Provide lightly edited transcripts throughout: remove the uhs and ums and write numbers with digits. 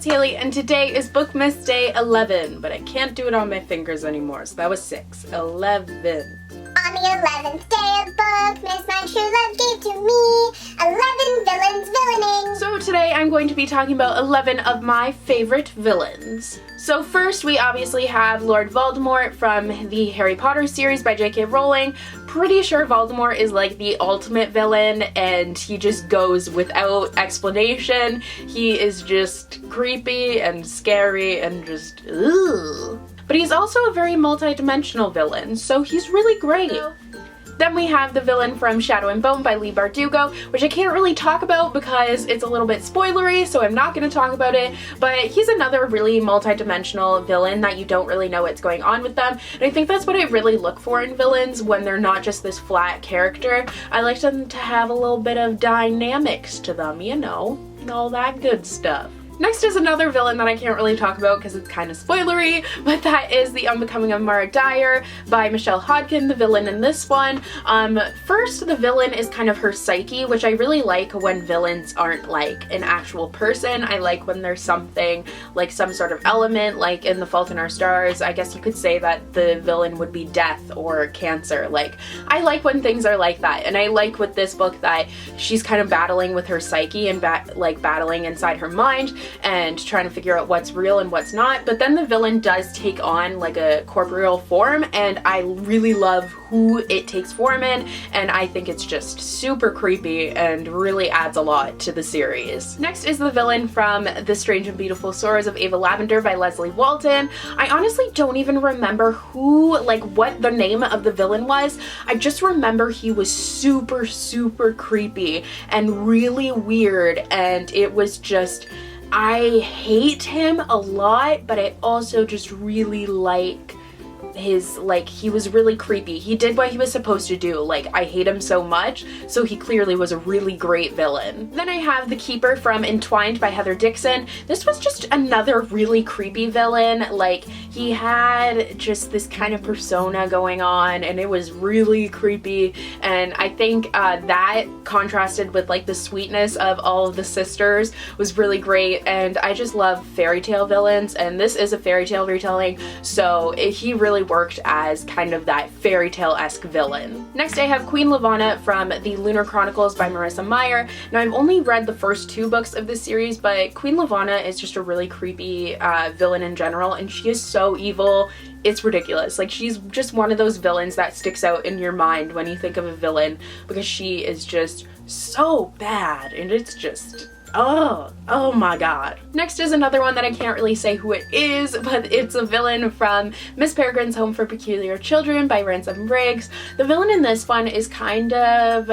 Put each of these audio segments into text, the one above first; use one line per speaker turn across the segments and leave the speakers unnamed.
Haley, and today is Bookmas Day 11, but I can't do it on my fingers anymore, so that was 6. 11.
On the 11th day of Bookmas, my true love gave to me 11 villains villaining.
So today I'm going to be talking about 11 of my favorite villains. So first we obviously have Lord Voldemort from the Harry Potter series by J.K. Rowling. Pretty sure Voldemort is like the ultimate villain and he just goes without explanation. He is just creepy and scary and just ugh. But he's also a very multi-dimensional villain, so he's really great. Then we have the villain from Shadow and Bone by Leigh Bardugo, which I can't really talk about because it's a little bit spoilery, so I'm not going to talk about it, but he's another really multi-dimensional villain that you don't really know what's going on with them, and I think that's what I really look for in villains when they're not just this flat character. I like them to have a little bit of dynamics to them, you know, all that good stuff. Next is another villain that I can't really talk about because it's kind of spoilery, but that is The Unbecoming of Mara Dyer by Michelle Hodkin, the villain in this one. First, the villain is kind of her psyche, which I really like when villains aren't like an actual person. I like when there's something, like some sort of element, like in The Fault in Our Stars. I guess you could say that the villain would be death or cancer. Like, I like when things are like that, and I like with this book that she's kind of battling with her psyche and battling inside her mind and trying to figure out what's real and what's not, but then the villain does take on like a corporeal form, and I really love who it takes form in, and I think it's just super creepy and really adds a lot to the series. Next is the villain from The Strange and Beautiful Sorrows of Ava Lavender by Leslie Walton. I honestly don't even remember what the name of the villain was. I just remember he was super, super creepy and really weird, and it was just, I hate him a lot, but I also just really like his, he was really creepy. He did what he was supposed to do. Like, I hate him so much, so he clearly was a really great villain. Then I have The Keeper from Entwined by Heather Dixon. This was just another really creepy villain. Like, he had just this kind of persona going on, and it was really creepy, and I think that contrasted with like the sweetness of all of the sisters was really great, and I just love fairy tale villains, and this is a fairy tale retelling, so he really worked as kind of that fairy tale-esque villain. Next I have Queen Lavanna from The Lunar Chronicles by Marissa Meyer. Now, I've only read the first 2 books of this series, but Queen Lavanna is just a really creepy villain in general, and she is so evil. It's ridiculous. Like, she's just one of those villains that sticks out in your mind when you think of a villain, because she is just so bad, and it's just, oh my god. Next is another one that I can't really say who it is, but it's a villain from Miss Peregrine's Home for Peculiar Children by Ransom Briggs. The villain in this one is kind of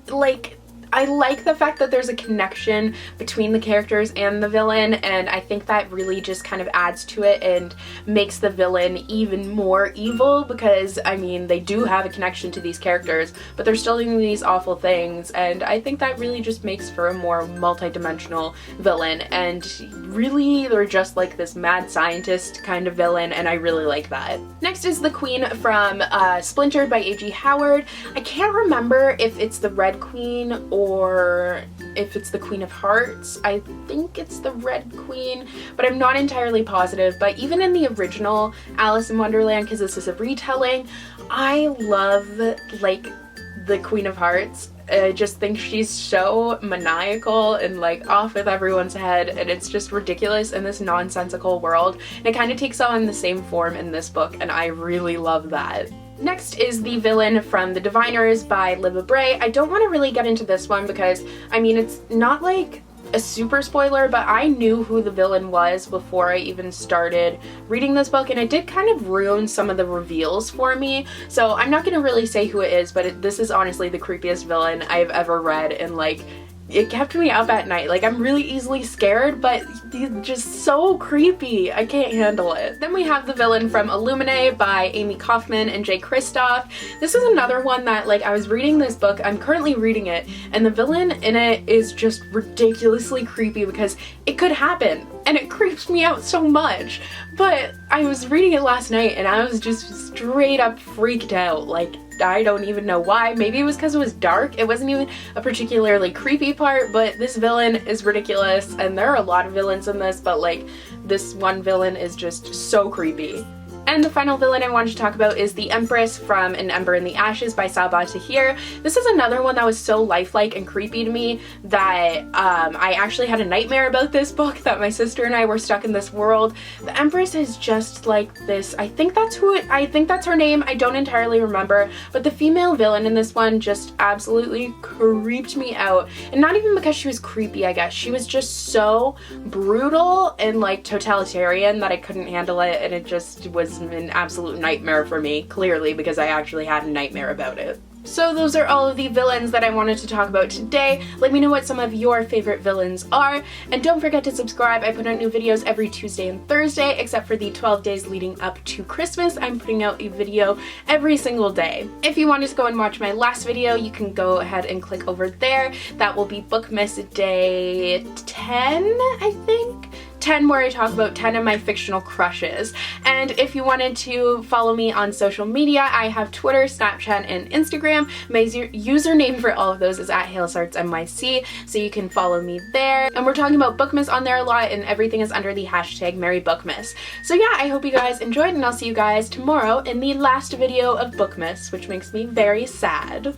like, I like the fact that there's a connection between the characters and the villain, and I think that really just kind of adds to it and makes the villain even more evil, because I mean, they do have a connection to these characters, but they're still doing these awful things, and I think that really just makes for a more multi-dimensional villain, and really they're just like this mad scientist kind of villain, and I really like that. Next is the Queen from Splintered by A.G. Howard. I can't remember if it's the Red Queen or if it's the Queen of Hearts. I think it's the Red Queen, but I'm not entirely positive. But even in the original Alice in Wonderland, because this is a retelling, I love like the Queen of Hearts. I just think she's so maniacal and like off with everyone's head, and it's just ridiculous in this nonsensical world, and it kind of takes on the same form in this book, and I really love that. Next is the villain from The Diviners by Libba Bray. I don't want to really get into this one because, I mean, it's not like a super spoiler, but I knew who the villain was before I even started reading this book, and it did kind of ruin some of the reveals for me, so I'm not going to really say who it is, but this is honestly the creepiest villain I've ever read, and like, it kept me up at night. Like, I'm really easily scared, but he's just so creepy. I can't handle it. Then we have the villain from Illuminae by Amy Kaufman and Jay Kristoff. This is another one that, like, I was reading this book, I'm currently reading it, and the villain in it is just ridiculously creepy because it could happen. and it creeps me out so much. But I was reading it last night and I was just straight up freaked out. Like, I don't even know why. Maybe it was because it was dark. It wasn't even a particularly creepy part, but this villain is ridiculous, and there are a lot of villains in this, but like this one villain is just so creepy. And the final villain I wanted to talk about is the Empress from An Ember in the Ashes by Sabaa Tahir. This is another one that was so lifelike and creepy to me that I actually had a nightmare about this book, that my sister and I were stuck in this world. The Empress is just like this, I think that's her name, I don't entirely remember, but the female villain in this one just absolutely creeped me out. And not even because she was creepy, I guess. She was just so brutal and like totalitarian that I couldn't handle it, and it just was an absolute nightmare for me, clearly, because I actually had a nightmare about it. So those are all of the villains that I wanted to talk about today. Let me know what some of your favorite villains are, and don't forget to subscribe. I put out new videos every Tuesday and Thursday, except for the 12 days leading up to Christmas. I'm putting out a video every single day. If you wanted to go and watch my last video, you can go ahead and click over there. That will be Bookmas Day 10, I think? 10, where I talk about 10 of my fictional crushes. And if you wanted to follow me on social media, I have Twitter, Snapchat, and Instagram. My username for all of those is @HalesArtsNYC, so you can follow me there. And we're talking about Bookmas on there a lot, and everything is under the hashtag #MerryBookmas. So yeah, I hope you guys enjoyed, and I'll see you guys tomorrow in the last video of Bookmas, which makes me very sad.